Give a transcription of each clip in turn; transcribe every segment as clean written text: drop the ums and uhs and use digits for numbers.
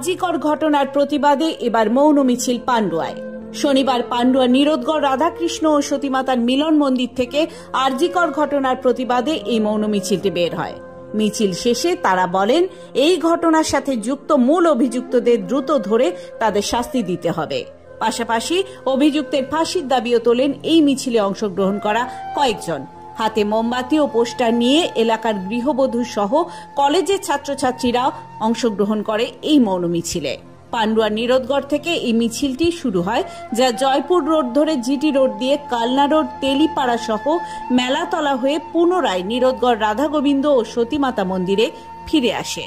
আরজিকর ঘটনার প্রতিবাদে এবার মৌন মিছিল পান্ডুয়ায়। শনিবার পান্ডুয়া নীরোদগড় রাধাকৃষ্ণ ও সতীমাতার মিলন মন্দির থেকে আরজিকর ঘটনার প্রতিবাদে এই মৌন মিছিলটি বের হয়। মিছিল শেষে তারা বলেন, এই ঘটনার সাথে যুক্ত মূল অভিযুক্তদের দ্রুত ধরে তাদের শাস্তি দিতে হবে। পাশাপাশি অভিযুক্তের ফাঁসির দাবিও তোলেন এই মিছিলে অংশগ্রহণ করা কয়েকজন। হাতে মোমবাতি ও পোস্টার নিয়ে এলাকার গৃহবধূ সহ কলেজের ছাত্রছাত্রীরা অংশগ্রহণ করে এই মৌন মিছিলে। পান্ডুয়া নীরোদগড় থেকে এই মিছিলটি শুরু হয়, যা জয়পুর রোড ধরে জিটি রোড দিয়ে কালনা রোড, তেলিপাড়া সহ মেলাতলা হয়ে পুনরায় নীরোদগড় রাধা গোবিন্দ ও সতীমাতা মন্দিরে ফিরে আসে।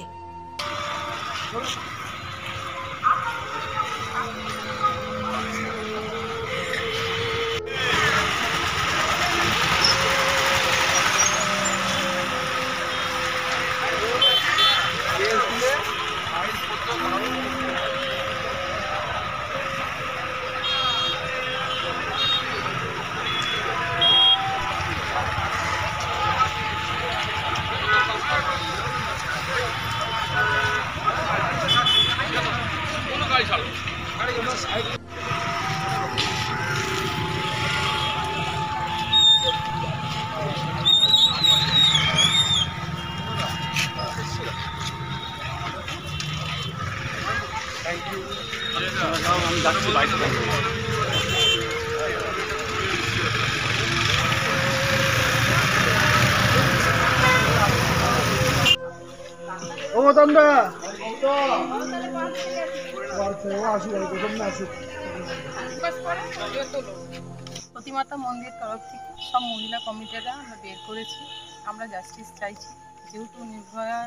প্রতিমাতা মন্দির তরফ থেকে সব মহিলা কমিটিরা আমরা বের করেছি। আমরা জাস্টিস চাইছি, যেহেতু নির্ভয়া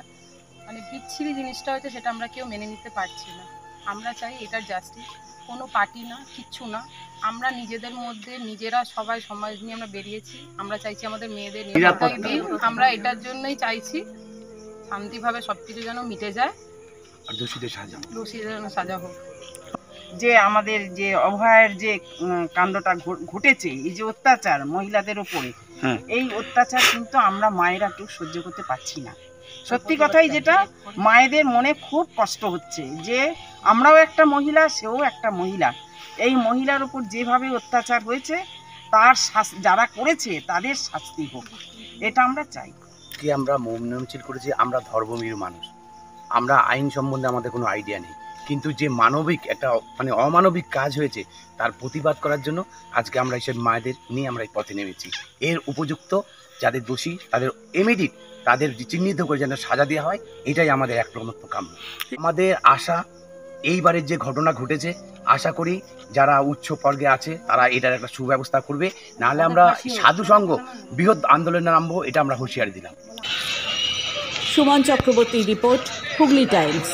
বিচ্ছিরি জিনিসটা হয়েছে, সেটা আমরা কেউ মেনে নিতে পারছি না। আমরা চাই এটার জাস্টিস, কোনো পার্টি না, কিচ্ছু না। আমরা নিজেদের মধ্যে নিজেরা সবাই সমাজ নিয়ে আমরা বেরিয়েছি। আমরা চাইছি আমাদের মেয়েদের নিরাপত্তা দিন। আমরা এটার জন্যই চাইছি শান্তিভাবে সবকিছু যেন মিটে যায়, দোষীদের সাজা হোক। যে আমাদের যে অভয়ের যে কাণ্ডটা ঘটেছে, এই যে অত্যাচার মহিলাদের উপরে, এই অত্যাচার কিন্তু আমরা মায়েরা কেউ সহ্য করতে পারছি না। সত্যি কথাই যেটা, মায়েদের মনে খুব কষ্ট হচ্ছে যে আমরাও একটা মহিলা, সেও একটা মহিলা। এই মহিলার উপর যেভাবে অত্যাচার হয়েছে, তার যারা করেছে তাদের শাস্তি হোক, এটা আমরা চাই। কি আমরা মৌন মিছিল করেছি, আমরা ধর্মভীরু মানুষ, আমরা আইন সম্বন্ধে আমাদের কোনো আইডিয়া নেই, কিন্তু যে মানবিক একটা অমানবিক কাজ হয়েছে তার প্রতিবাদ করার জন্য আজকে আমরা এইসব মায়েদের নিয়ে আমরা এই পথে নেমেছি। এর উপযুক্ত যাদের দোষী তাদের ইমিডিয়েট তাদের চিহ্নিত করে যেন সাজা দেওয়া হয়, এটাই আমাদের এক প্রমুখ কাম্য। আমাদের আশা, এইবারের যে ঘটনা ঘটেছে, আশা করি যারা উচ্চ পর্গে আছে তারা এটার একটা সুব্যবস্থা করবে, নাহলে আমরা সাধু সংঘ বৃহৎ আন্দোলনে নামবো, এটা আমরা হুঁশিয়ারি দিলাম। Suman Chakraborty report, Hooghly Times.